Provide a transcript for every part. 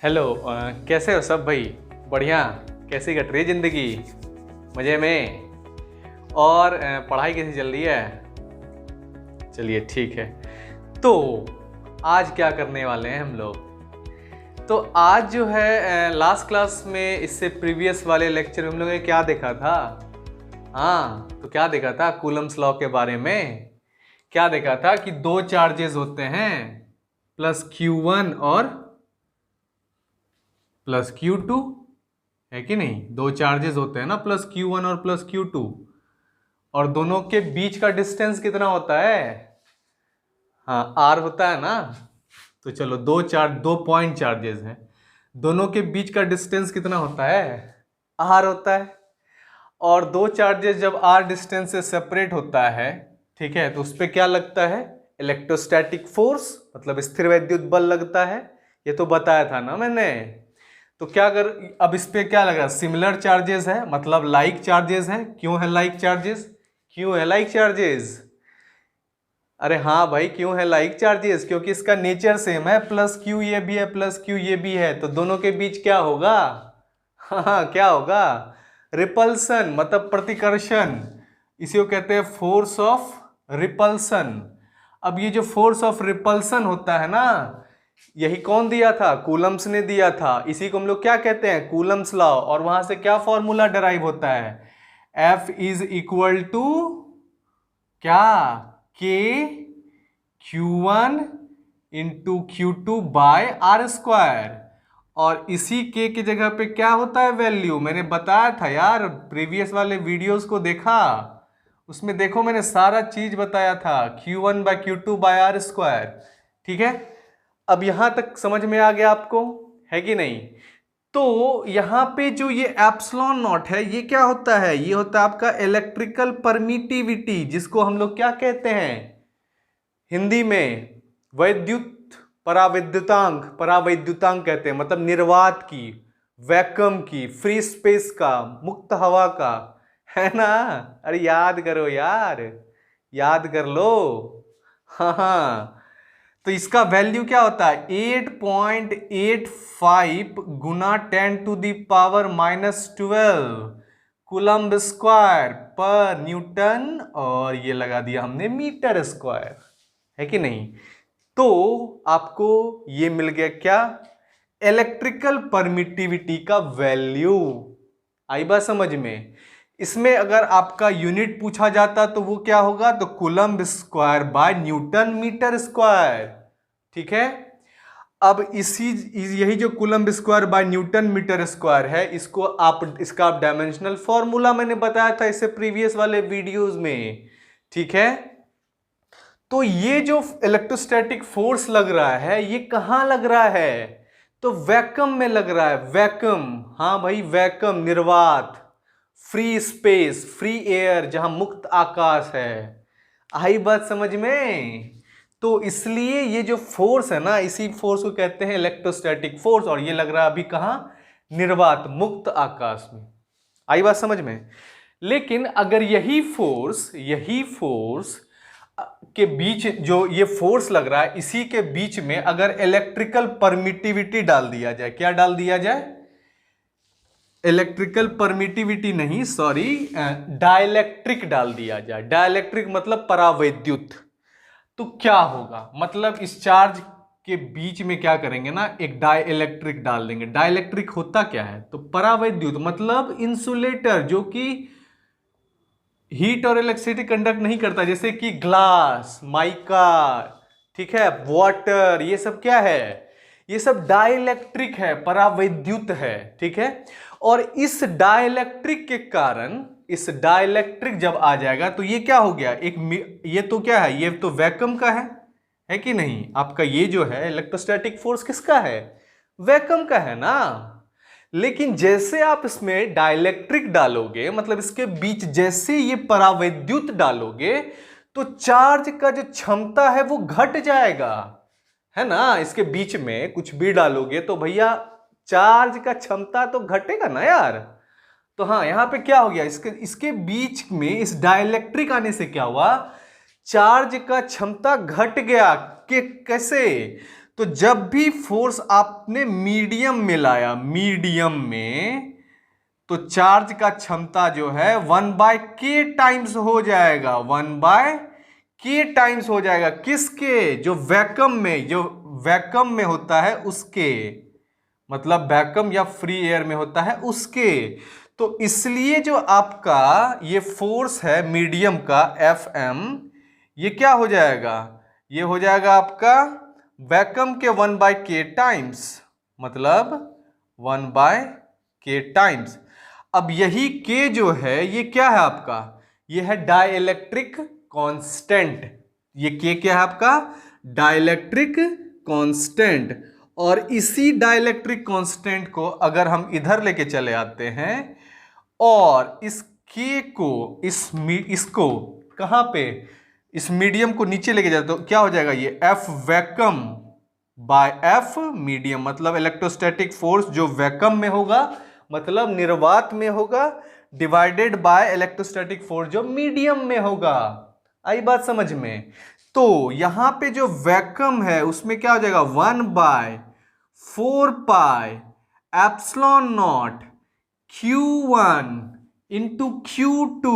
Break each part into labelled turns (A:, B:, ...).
A: Hello कैसे हो सब भाई। बढ़िया। कैसी कट रही है ज़िंदगी? मज़े में? और पढ़ाई कैसी चल रही है? चलिए ठीक है। तो आज क्या करने वाले हैं हम लोग? तो आज जो है लास्ट क्लास में इससे प्रीवियस वाले लेक्चर में हम लोगों ने क्या देखा था? हाँ, तो क्या देखा था? कूलम्स लॉ के बारे में क्या देखा था कि दो चार्जेस होते हैं प्लस Q1 और प्लस Q2, है कि नहीं? दो चार्जेस होते हैं ना, प्लस Q1 और प्लस Q2, और दोनों के बीच का डिस्टेंस कितना होता है? हाँ, R होता है ना। तो चलो दो पॉइंट चार्जेस हैं, दोनों के बीच का डिस्टेंस कितना होता है? R होता है। और दो चार्जेस जब R डिस्टेंस से सेपरेट होता है, ठीक है, तो उस पर क्या लगता है? इलेक्ट्रोस्टैटिक फोर्स, मतलब स्थिर वैद्युत बल लगता है। ये तो बताया था ना मैंने। तो क्या अगर अब इस पे क्या लग रहा है? सिमिलर चार्जेस है, मतलब लाइक चार्जेस हैं। क्यों है लाइक चार्जेस? क्यों है लाइक चार्जेस? अरे हाँ भाई, क्यों है लाइक चार्जेस? क्योंकि इसका नेचर सेम है, प्लस क्यू ये भी है प्लस क्यू ये भी है, तो दोनों के बीच क्या होगा? हाँ, क्या होगा? रिपल्सन, मतलब प्रतिकर्षण। इसी को कहते हैं फोर्स ऑफ रिपल्सन। अब ये जो फोर्स ऑफ रिपल्सन होता है ना, यही कौन दिया था? कूलम्स ने दिया था। इसी को हम लोग क्या कहते हैं? Coulomb's law. और वहां से क्या फॉर्मूला डराइव होता है? F इज इक्वल टू क्या? K Q1 into Q2 by R square. और इसी K की जगह पे क्या होता है वैल्यू? मैंने बताया था यार, प्रीवियस वाले वीडियोस को देखा, उसमें देखो मैंने सारा चीज बताया था। Q1 bye Q2 by R square. ठीक है, अब यहां तक समझ में आ गया आपको, है कि नहीं? तो यहां पे जो ये एप्सिलॉन नॉट है, ये क्या होता है? ये होता है आपका इलेक्ट्रिकल परमिटिविटी, जिसको हम लोग क्या कहते हैं हिंदी में? वैद्युत परावैद्युतांक। परावैद्युतांक कहते हैं, मतलब निर्वात की, वैक्यूम की, फ्री स्पेस का, मुक्त हवा का, है ना? अरे याद करो यार, याद कर लो। हाँ हाँ, तो इसका वैल्यू क्या होता है? 8.85 गुना 10⁻⁻12 कूलम्ब स्क्वायर पर न्यूटन, और ये लगा दिया हमने मीटर स्क्वायर, है कि नहीं? तो आपको ये मिल गया क्या? इलेक्ट्रिकल परमिटिविटी का वैल्यू। आई बात समझ में? इसमें अगर आपका यूनिट पूछा जाता तो वो क्या होगा? तो coulomb square by newton meter square. ठीक है, अब यही जो coulomb square by newton meter square है, इसका आप डायमेंशनल फॉर्मूला मैंने बताया था इससे प्रीवियस वाले वीडियोस में। ठीक है, तो ये जो इलेक्ट्रोस्टैटिक फोर्स लग रहा है, ये कहां लग रहा है? तो वैक्यूम में लग रहा है। वैक्यूम, हाँ भाई, वैक्यूम, निर्वात, फ्री स्पेस, फ्री एयर, जहां मुक्त आकाश है। आई बात समझ में? तो इसलिए ये जो फोर्स है ना, इसी फोर्स को कहते हैं इलेक्ट्रोस्टैटिक फोर्स, और ये लग रहा है अभी कहां? निर्वात, मुक्त आकाश में। आई बात समझ में? लेकिन अगर यही फोर्स के बीच जो ये फोर्स लग रहा है, इसी के बीच में अगर इलेक्ट्रिकल परमिटिविटी डाल दिया जाए, क्या डाल दिया जाए? इलेक्ट्रिकल परमिटिविटी नहीं, सॉरी, डाइलेक्ट्रिक डाल दिया जाए। डाइलेक्ट्रिक मतलब परावैद्युत। तो क्या होगा? मतलब इस चार्ज के बीच में क्या करेंगे ना, एक डाइलेक्ट्रिक डाल देंगे। डाइलेक्ट्रिक होता क्या है? तो परावैद्युत मतलब इंसुलेटर, जो कि हीट और इलेक्ट्रिसिटी कंडक्ट नहीं करता, जैसे कि ग्लास, माइका, ठीक है, वाटर, ये सब क्या है? ये सब डाइलेक्ट्रिक है, परावैद्युत है। ठीक है, और इस डाइलेक्ट्रिक के कारण, इस डाइलेक्ट्रिक जब आ जाएगा तो ये क्या हो गया? ये तो क्या है? ये तो वैक्यूम का है कि नहीं? आपका ये जो है इलेक्ट्रोस्टैटिक फोर्स किसका है? वैक्यूम का है ना। लेकिन जैसे आप इसमें डाइलेक्ट्रिक डालोगे, मतलब इसके बीच जैसे ये परावैद्युत डालोगे, तो चार्ज का जो क्षमता है वो घट जाएगा, है ना? इसके बीच में कुछ भी डालोगे तो भैया चार्ज का क्षमता तो घटेगा ना यार। तो हाँ, यहां पे क्या हो गया? इसके बीच में इस डाइलेक्ट्रिक आने से क्या हुआ? चार्ज का क्षमता घट गया। कैसे? तो जब भी फोर्स आपने मीडियम में लाया, मीडियम में, तो चार्ज का क्षमता जो है 1/k टाइम्स हो जाएगा, 1/k टाइम्स हो जाएगा। किसके? जो वैक्यूम में, जो वैक्यूम में होता है उसके, मतलब वैक्यूम या फ्री एयर में होता है उसके। तो इसलिए जो आपका ये फोर्स है मीडियम का Fm, ये क्या हो जाएगा? ये हो जाएगा आपका वैक्यूम के 1/k टाइम्स, मतलब 1/k टाइम्स। अब यही k जो है ये क्या है आपका? ये है डाइलेक्ट्रिक कांस्टेंट। ये k क्या है आपका? Dielectric constant. और इसी डाइलेक्ट्रिक कांस्टेंट को अगर हम इधर लेके चले आते हैं और इस k को, इसको कहां पे, इस मीडियम को नीचे लेके जाते, तो क्या हो जाएगा? ये F vacuum by F medium, मतलब इलेक्ट्रोस्टैटिक फोर्स जो वैक्यूम में होगा, मतलब निर्वात में होगा, डिवाइडेड बाय इलेक्ट्रोस्टैटिक फोर्स जो मीडियम में होगा। आई बात समझ में? तो यहां पे जो वैक्यूम है उसमें क्या हो जाएगा? 1/4 pi epsilon naught Q1 into Q2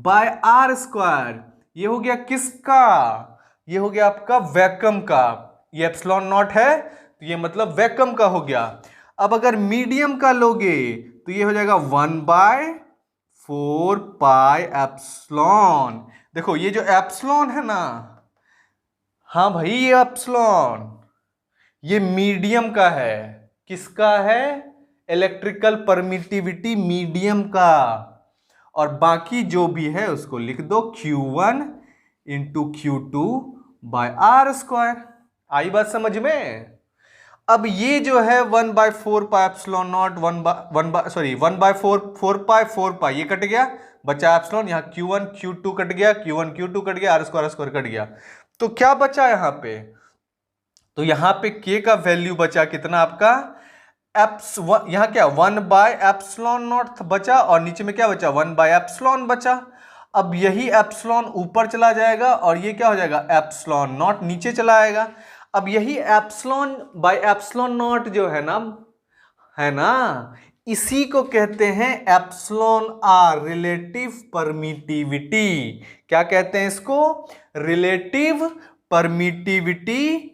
A: by R square. ये हो गया किसका? ये हो गया आपका वैक्यूम का। ये एप्सिलॉन नॉट है तो ये मतलब वैक्यूम का हो गया। अब अगर मीडियम का लोगे तो ये हो जाएगा 1/4 पाई एप्सिलॉन। देखो ये जो एप्सिलॉन है ना, हाँ भाई ये एप्सिलॉन ये मीडियम का है। किसका है? इलेक्ट्रिकल परमिटिविटी मीडियम का। और बाकी जो भी है उसको लिख दो Q1 into Q2 by R square. आई बात समझ में? अब ये जो है 1/4 पाई एप्सिलॉन नॉट 1/4 पाई 4 पाई ये कट गया, बचा एप्सिलॉन। यहाँ Q1 Q2 कट गया, Q1 Q2 कट गया, R स्क्वायर कट गया। तो क्या बचा यहाँ पे? तो यहाँ पे K का वैल्यू बचा कितना आपका? यहाँ क्या 1/एप्सिलॉन नॉट बचा और नीचे में क्या बचा? 1/एप्सिलॉन बचा। अब यही एप्सिलॉन ऊपर चला जाएगा और ये क्या हो जाएगा? एप्सिलॉन नॉट नीचे चला आएगा। अब यही एप्सिलॉन बाय एप्सिलॉन नॉट जो है ना, इसी को कहते हैं एप्सिलॉन आर, रिलेटिव परमिटिविटी। क्या कहते हैं इसको? रिलेटिव परमिटिविटी,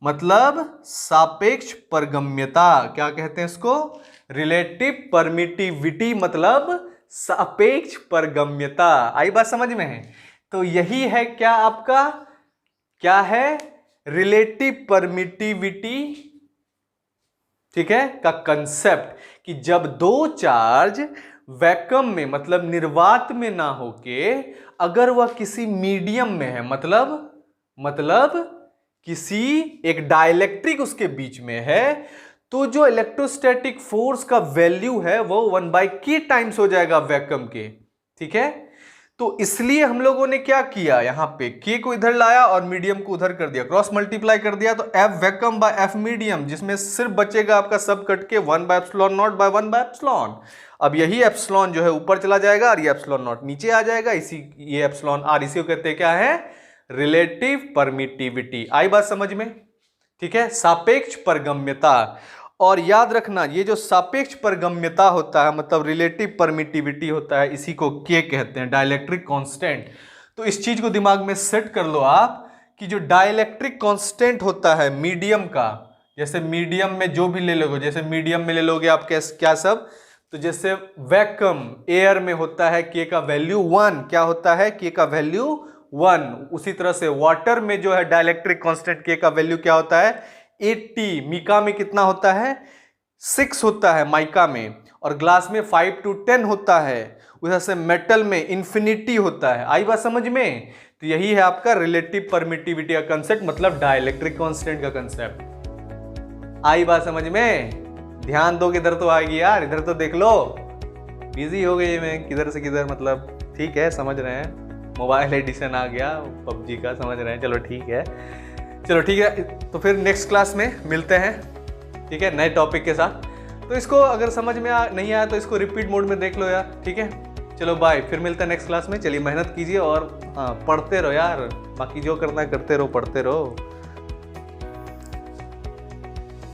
A: मतलब सापेक्ष परगम्यता। क्या कहते हैं इसको? रिलेटिव परमिटिविटी, मतलब सापेक्ष परगम्यता। आई बात समझ में है? तो यही है क्या आपका, क्या है? रिलेटिव परमिटिविटी, ठीक है, का कंसेप्ट। कि जब दो चार्ज वैक्यूम में, मतलब निर्वात में ना होके, अगर वह किसी मीडियम में है, मतलब किसी एक डाइलेक्ट्रिक उसके बीच में है, तो जो इलेक्ट्रोस्टैटिक फोर्स का वैल्यू है वो 1/k टाइम्स हो जाएगा वैक्यूम के। ठीक है, तो इसलिए हम लोगों ने क्या किया, यहां पे k को इधर लाया और मीडियम को उधर कर दिया, क्रॉस मल्टीप्लाई कर दिया, तो F vacuum by F medium, जिसमें सिर्फ बचेगा आपका सब कट के 1/एप्सिलॉन नॉट बाय 1/एप्सिलॉन। अब यही एप्सिलॉन जो है ऊपर चला जाएगा और ये एप्सिलॉन नॉट नीचे आ जाएगा। ये एप्सिलॉन आर, इसी को कहते हैं क्या है? Relative permittivity. आई बात समझ में? ठीक है, सापेक्ष परगम्यता। और याद रखना, ये जो सापेक्ष परगम्यता होता है, मतलब रिलेटिव परमिटिविटी होता है, इसी को K कहते हैं, डाइलेक्ट्रिक कांस्टेंट। तो इस चीज को दिमाग में सेट कर लो आप कि जो डाइलेक्ट्रिक कांस्टेंट होता है मीडियम का, जैसे मीडियम में जो भी ले लोगे, जैसे मीडियम में ले लोगे आप क्या सब, तो जैसे वैक्यूम एयर में होता है K का वैल्यू 1, क्या होता है? K का वैल्यू 1। उसी तरह से वाटर में जो है डाइलेक्ट्रिक कांस्टेंट K का वैल्यू क्या होता है? 80। मिका में कितना होता है? 6 होता है माइका में। और ग्लास में 5 to 10 होता है। उधर से मेटल में इन्फिनिटी होता है। आई बात समझ में? तो यही है आपका रिलेटिव परमिटिविटी का कंसेप्ट, मतलब डाइलेक्ट्रिक कांस्टेंट का कंसेप्ट। आई बात समझ में? ध्यान दो, किधर तो आएगी यार, इधर तो देख लो। बिजी हो गई मैं किधर से किधर, मतलब ठीक है, समझ रहे हैं। मोबाइल एडिशन आ गया पबजी का, समझ रहे हैं। चलो ठीक है, चलो ठीक है, तो फिर नेक्स्ट क्लास में मिलते हैं, ठीक है, नए टॉपिक के साथ। तो इसको अगर समझ में नहीं आया तो इसको रिपीट मोड में देख लो यार, ठीक है। चलो बाय, फिर मिलते हैं नेक्स्ट क्लास में। चलिए मेहनत कीजिए और हाँ, पढ़ते रहो यार, बाकी जो करना है करते रहो, पढ़ते रहो।